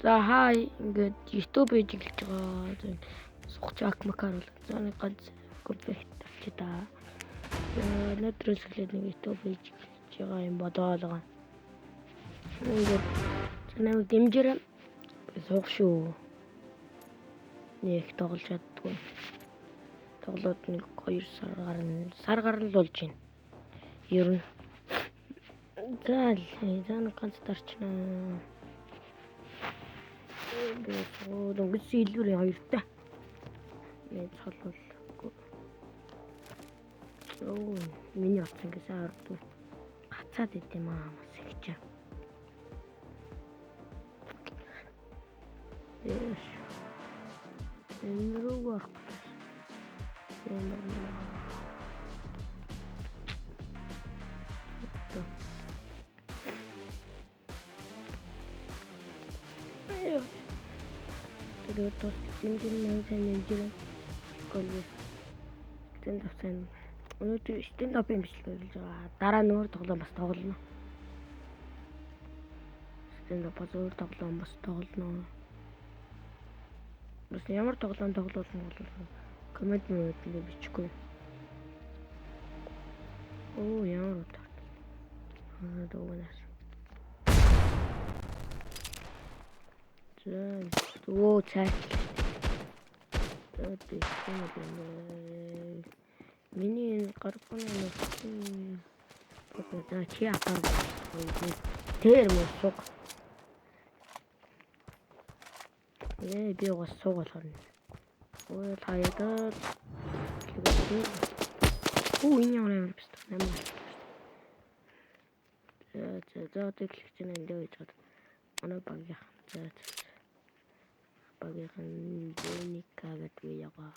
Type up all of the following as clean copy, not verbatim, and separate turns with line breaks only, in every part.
За хай ингээд YouTube пэйж эхэлж байгаа. Сухч акмакар бол заны ганц комплект авчи та. Өнөөдрөөс эхлээд нэг YouTube пэйж эхэлж байгаа юм бодоод байгаа. Ингээд намайг дэмжээрэй. Суух шүү. Нэг тоглож чаддгүй. Тоглоод нэг 2 сар гарна л болж байна. Ер нь. За заны ганц тарчна. Дөнгөж илүүрийн хоёртай. Нэг цолвол. Оо, миний утас ингээс ардгүй. Гацаад идэм аа маш ихчээ. Yes. Энэ рүү гэх. Тэгээд тэмдэглэн нэмжирэн гол стендап сайн өнөөдөр стендап юм бичлэг хийж байгаа. Дараа нь өөр тоглоом бас тоглоно. Стендап өөр тоглоом бас тоглоно. Бас ямар тоглоом тоглох нь бол коммент мөрөдөө бичихгүй. Оо ямар утга. Догоонаас. Оо цай. Миний гарганы одоо чи апаа. Тэр мөсөг. Би угаас суугаад харна. Ой таяад. Оо энэ ямар биш юм. За тэглэж байна энэ үед. Манай багийн. За багийн дэника гэдэг яга.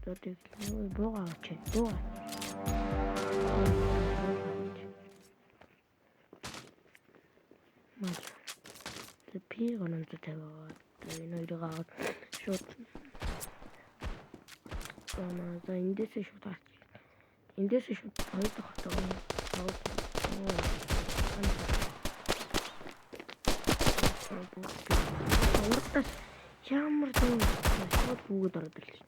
За тэглээ буугаа очив. Буугаа. Маа. Тэпи гонон тавиад энэ хоёроо шууд. За эндээс шууд харч. Эндээс шууд хоёр дахь тоо. Уртас ямар дуу шууд бүгд ороод ирлээ.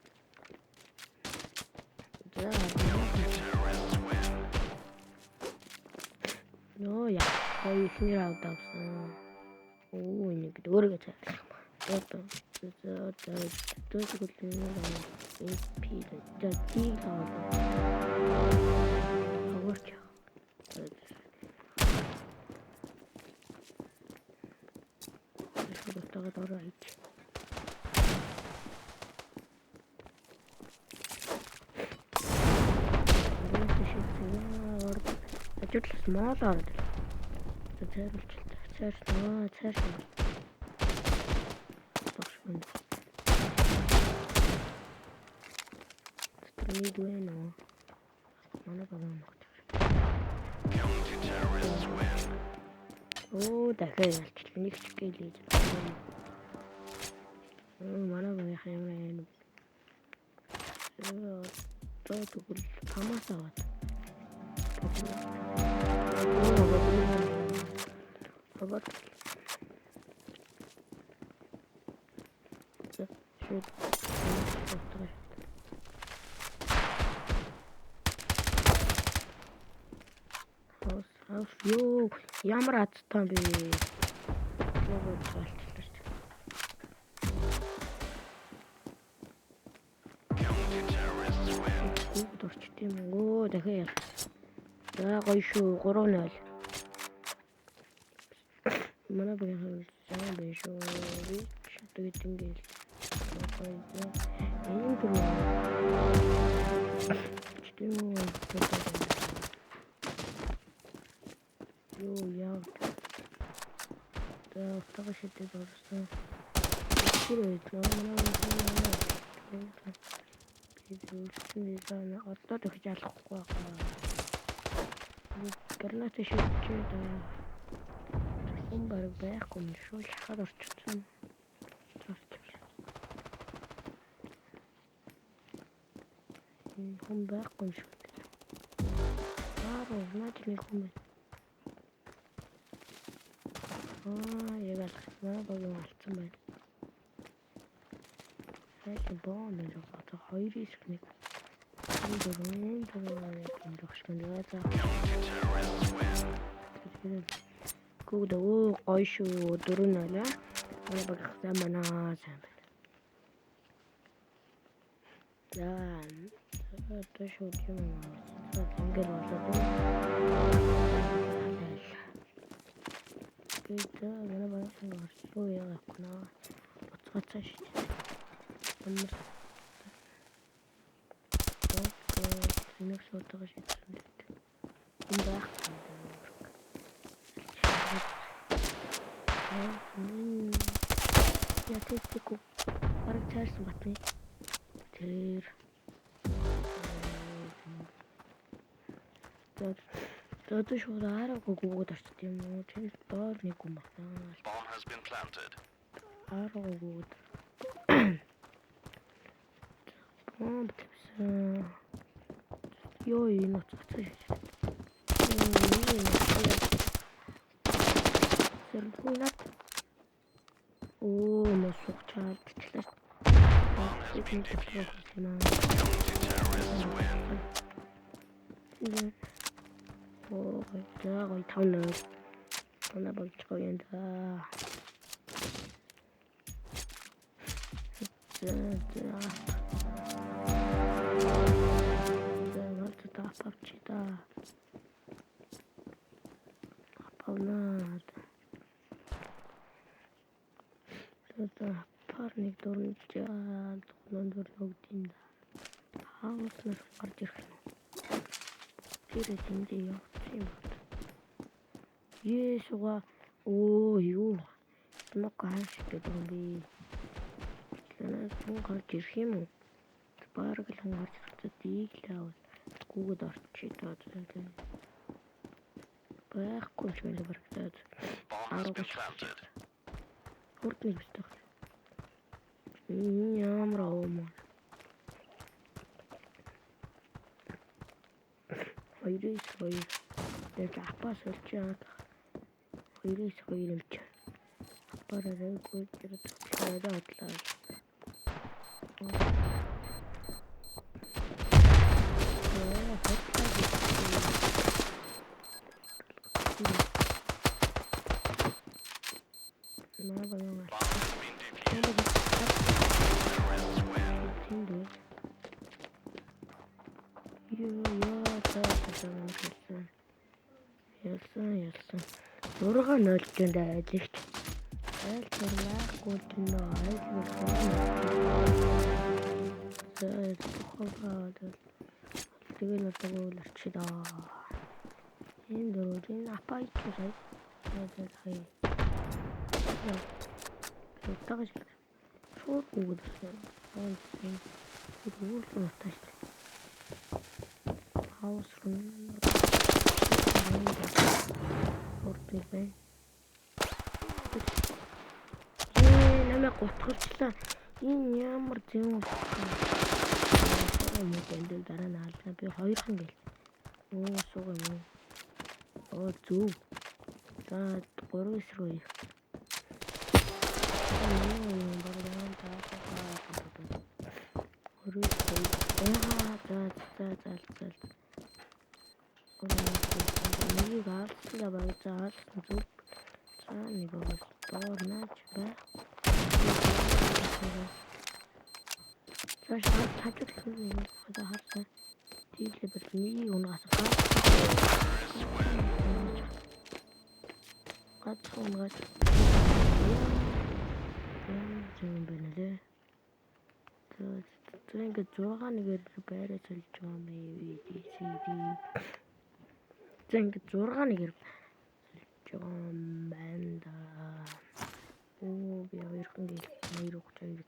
За. Ноо яа. Хой ихний раунд авсан. Оо нэг өөргөө цаа. Одоо ажиглах мал ороод. Цааш. Нэг байна уу? Манай баган ногч. Оо дахиад ялчлаа нэг ч гэлээ. Манай багын хэмээн. Тэгвэл камаас аваад. Робот. Шууд. Ёо, ямар аттай бэ? Логод болчихлоо. Дурчт юм уу? Дахиад. За гоё шүү. 3-0. Манай багийн сайн байх шүү. Тэгээд ингээл. Энэ дөрөв. Яа. Второй шатик просто. Не знаю, оттуда хотя легко. Гранат еще что-то. Умбар бэком шул хорошо. Умбар кончил. Пару, значит, не хумы. Егор. Манай багийн алдсан байна. Хайлт боо нэр одоо 2-1 Гүд оо гоё шүү 4-0 аа. Манай баг сайн байна сайн байна. За одоо шууд юм аа. Ингээл болоод. Гэтэ манай баг шүү яах вэ? Буцаач шүү. Амар нэг шоотоо шийдсэн. Энэ байх. Я тэтгэв. Бараг цаарсан батны. Тэр. Тэгээд шууд араагүй гүгөөд орчт юм уу? Тэр доор нэг юм байна. Араагүй гүгөөд. Ёо энэ утгатай. Сэргүүнат. Оо мосох чаадчлаа. Оо гой тавна. Она багчгаа юм да. Папчита. Апалнад. Это парник дурнчаал дурногдин да. Хаалснаар гарч ирэх нь. Тэр эндээ явчих юм байна. Есуга оо юу. Нок хааш гэдэг юм би. Танаас хүн гарч ирэх юм уу? Бараг л хүн гарч ирэх дийлээ. Гүгд орчих доо тийм. Байхгүй ч мэл барагдаад. Хурд нэг бистэх. Ямар оом. Хоёрыг яг апас олчаа. Хоёрыг юм чи. Апараа гүйж ирээд атлаа. Ялсан. 6-0 гэнд айлгч. Айлггүй юм аа. Тэгэл одоо үлчдээ. Энэ дөрөв апайч хай. Хай. Тэгэж шууд өгдөрсөн. Уулын утаач. Хаус руу. Хурдны бай. Намайг гутгалчлаа. Энэ ямар зэм юм бэ? Дараа нь алдаа би 2хан гэл. Оо суугаа юм. Оо зүг. За 3 эсрэг үе. Нэг баг заалсан зүг. За нэг баг доорнаач бай. За шууд хажууд хэлсэн одоо харсан. Тийлээ бэлний унгаас гацхонгаас юм байна лээ. Тэр ингээд 6-1-ээр байраа цолж байгаа юм ээ. Тэр ингээд 6-1-ээр цолж байгаа юм байна да. Оо би 2хан гэл 2-32.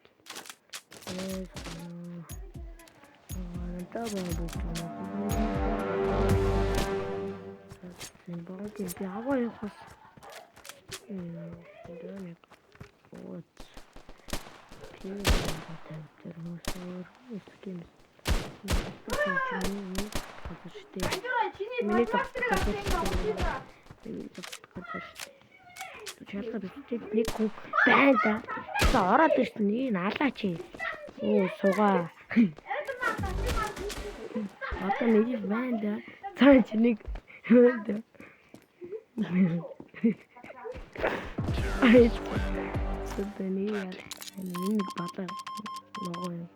Я аваю хос. Донек. Вот. шалгаад үзтээ нэг хүн байна да. За ороод ирсэн нэг алаач. Оо сугаа. Одоо нэг байна да. За чи нэг байна. Ай. Сэтэний яа. Нэг бата нөгөө юм.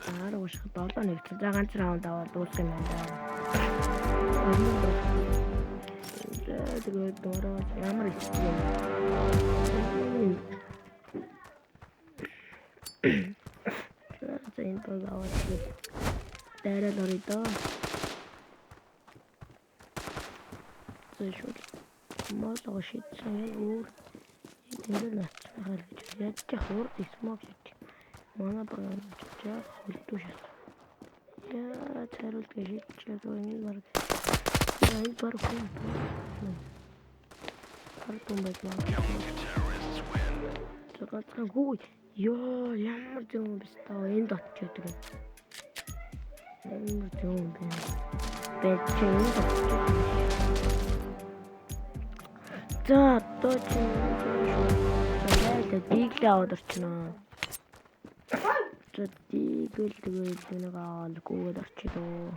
Аа ууш долоо нэг за ганц раунд аваад дуусах юм байна. Тэгээд дөрөв ямар их юм. За энэ баг аваад дайрал орё. Зэшүүл мaalгаа шийдсэн өөр энэ насцгаар гэж яаж хурд смог шít. Манай баг чаа хөлтөө шат. Яа царилт гэж чад энэ баг. Энэ баг хүн. Хартун байна. Тэгвэл хүү ёо ямар зүүн биш таа энд очиж байдаг. Ямар зүүн бэ? Бэчэн. За точно. За диглээ аваад орчихно. За дигэл тэгээд нэг аваад гүйд орчихлоо.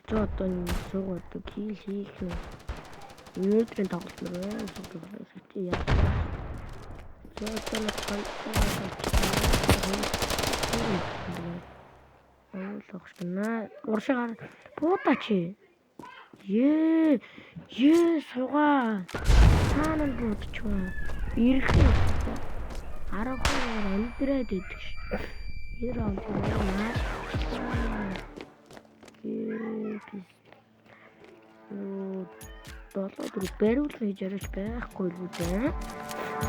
За одоо суугаад кил хийх нь. Өнөөдрийн тоглолт нь яа. За одоо ойлголцно. Уршигаар буудаач. Е сугаа. Цаана буудчихваа. Ирэх юм. 10 хүн амьдраад идэх ш. 90 он наа. Долоод бариул хийж яриач байхгүй л үү?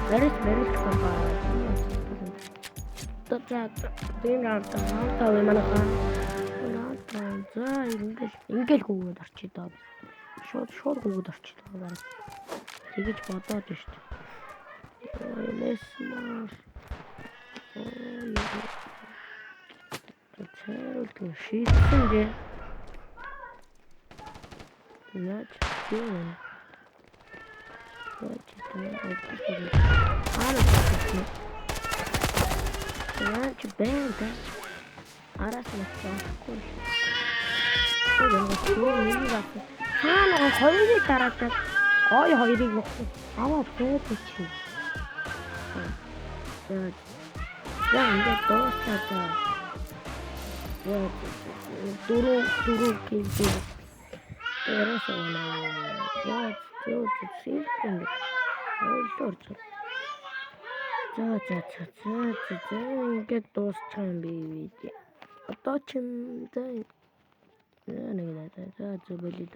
Бариулж байгаа. За энэ авто манайхаа. За ингээл гүгээд орчих доо. Шууд гүгээд орчих доо. Тэгэж бодоод шүү дээ. Лесмар. Цаалт шийдсэн гээ. Наач тийм. Наач бэнда. Арас насахгүй. Хаана хоёрыг дараатаа гой хоёрыг өгсөн. Аваад бөөдөч. За ингээд дуусаад. Дөрөв кило. Эросона. За сэлтэн. Ойлорч. За ингээд дуусчих юм би. Одоо ч юм да. Нэг за зөвлөд.